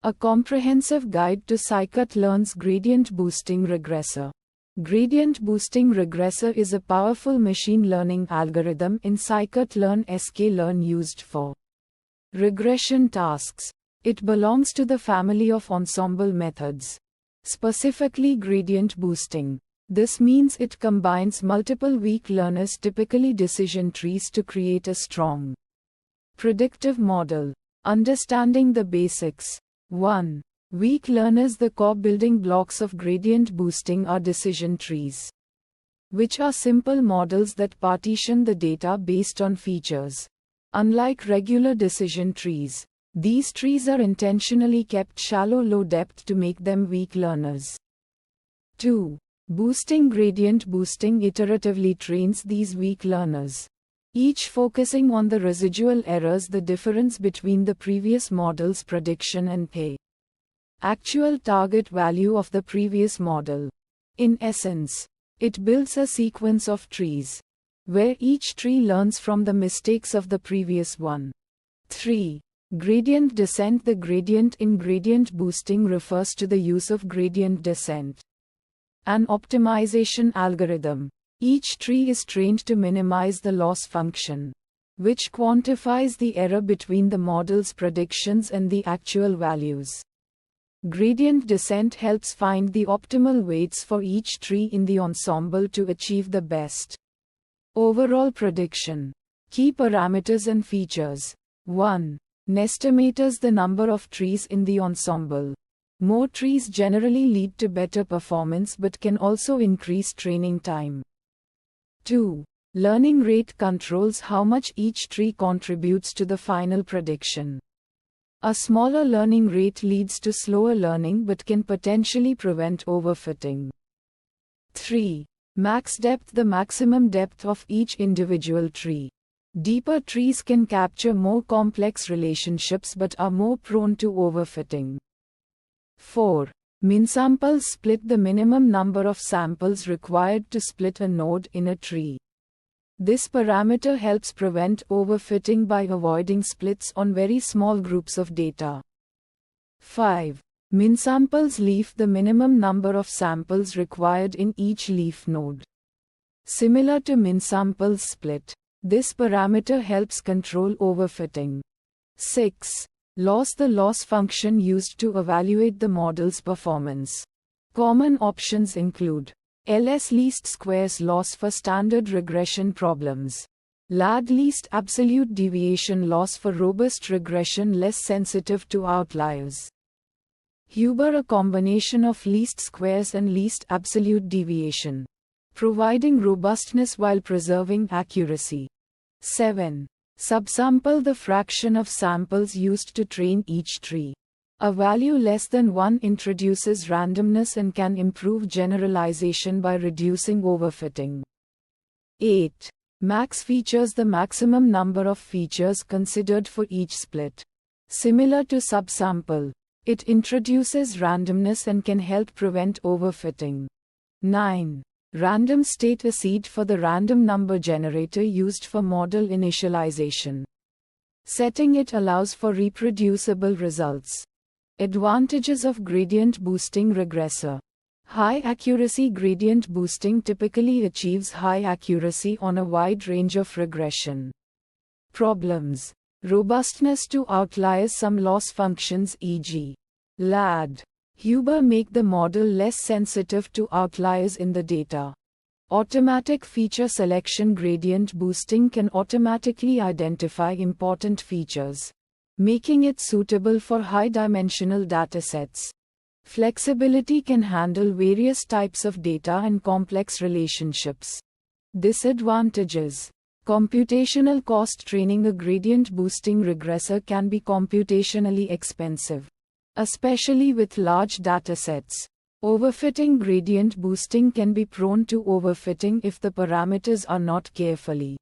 A comprehensive guide to scikit-learn's gradient boosting regressor. Gradient boosting regressor is a powerful machine learning algorithm in scikit-learn sklearn used for regression tasks. It belongs to the family of ensemble methods, specifically gradient boosting. This means it combines multiple weak learners, typically decision trees, to create a strong predictive model. Understanding the basics. 1. Weak learners. The core building blocks of gradient boosting are decision trees, which are simple models that partition the data based on features. Unlike regular decision trees, these trees are intentionally kept shallow, low depth to make them weak learners. 2. Boosting. Gradient boosting iteratively trains these weak learners, each focusing on the residual errors, the difference between the previous model's prediction and the actual target value of the previous model. In essence, it builds a sequence of trees, where each tree learns from the mistakes of the previous one. 3. Gradient descent. The gradient in gradient boosting refers to the use of gradient descent, an optimization algorithm. Each tree is trained to minimize the loss function, which quantifies the error between the model's predictions and the actual values. Gradient descent helps find the optimal weights for each tree in the ensemble to achieve the best overall prediction. Key parameters and features. 1. Estimators. The number of trees in the ensemble. More trees generally lead to better performance but can also increase training time. 2. Learning rate. Controls how much each tree contributes to the final prediction. A smaller learning rate leads to slower learning but can potentially prevent overfitting. 3. Max depth. The maximum depth of each individual tree. Deeper trees can capture more complex relationships but are more prone to overfitting. 4. Min samples split. The minimum number of samples required to split a node in a tree. This parameter helps prevent overfitting by avoiding splits on very small groups of data. 5. Min samples leaf. The minimum number of samples required in each leaf node. Similar to min samples split, this parameter helps control overfitting. 6. Loss. The loss function used to evaluate the model's performance. Common options include LS least squares loss for standard regression problems, LAD least absolute deviation loss for robust regression less sensitive to outliers, Huber, a combination of least squares and least absolute deviation, providing robustness while preserving accuracy. 7. Subsample. The fraction of samples used to train each tree. A value less than 1 introduces randomness and can improve generalization by reducing overfitting. 8. Max features. The maximum number of features considered for each split. Similar to subsample, it introduces randomness and can help prevent overfitting. 9. Random state. A seed for the random number generator used for model initialization. Setting it allows for reproducible results. Advantages of gradient boosting regressor. High accuracy. Gradient boosting typically achieves high accuracy on a wide range of regression problems. Robustness to outliers. Some loss functions, e.g., LAD, Huber, make the model less sensitive to outliers in the data. Automatic feature selection. Gradient boosting can automatically identify important features, making it suitable for high-dimensional datasets. Flexibility. Can handle various types of data and complex relationships. Disadvantages. Computational cost. Training a gradient boosting regressor can be computationally expensive, especially with large datasets. Overfitting. Gradient boosting can be prone to overfitting if the parameters are not carefully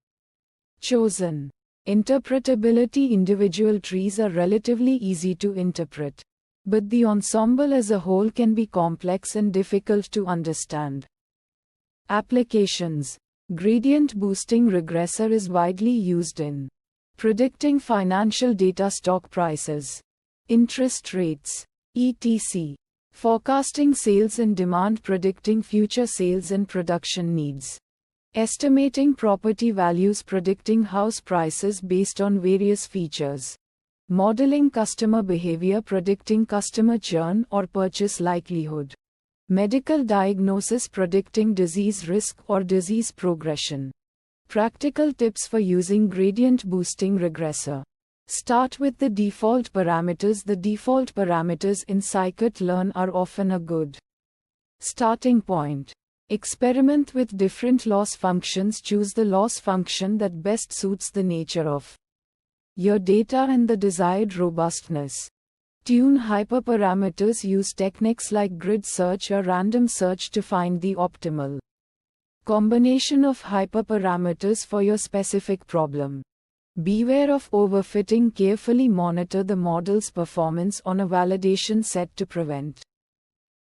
chosen. Interpretability. Individual trees are relatively easy to interpret, but the ensemble as a whole can be complex and difficult to understand. Applications. Gradient boosting regressor is widely used in predicting financial data, stock prices, interest rates, etc. Forecasting sales and demand, predicting future sales and production needs. Estimating property values, predicting house prices based on various features. Modeling customer behavior, predicting customer churn or purchase likelihood. Medical diagnosis, predicting disease risk or disease progression. Practical tips for using gradient boosting regressor. Start with the default parameters. The default parameters in scikit-learn are often a good starting point. Experiment with different loss functions. Choose the loss function that best suits the nature of your data and the desired robustness. Tune hyperparameters. Use techniques like grid search or random search to find the optimal combination of hyperparameters for your specific problem. Beware of overfitting. Carefully monitor the model's performance on a validation set to prevent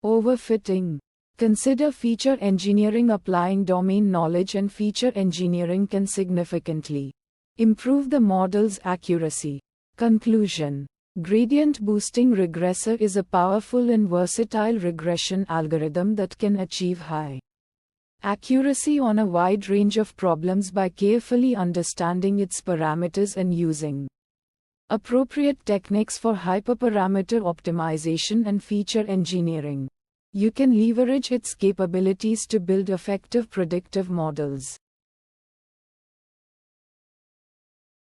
overfitting. Consider feature engineering. Applying domain knowledge and feature engineering can significantly improve the model's accuracy. Conclusion. Gradient boosting regressor is a powerful and versatile regression algorithm that can achieve high accuracy on a wide range of problems by carefully understanding its parameters and using appropriate techniques for hyperparameter optimization and feature engineering. You can leverage its capabilities to build effective predictive models.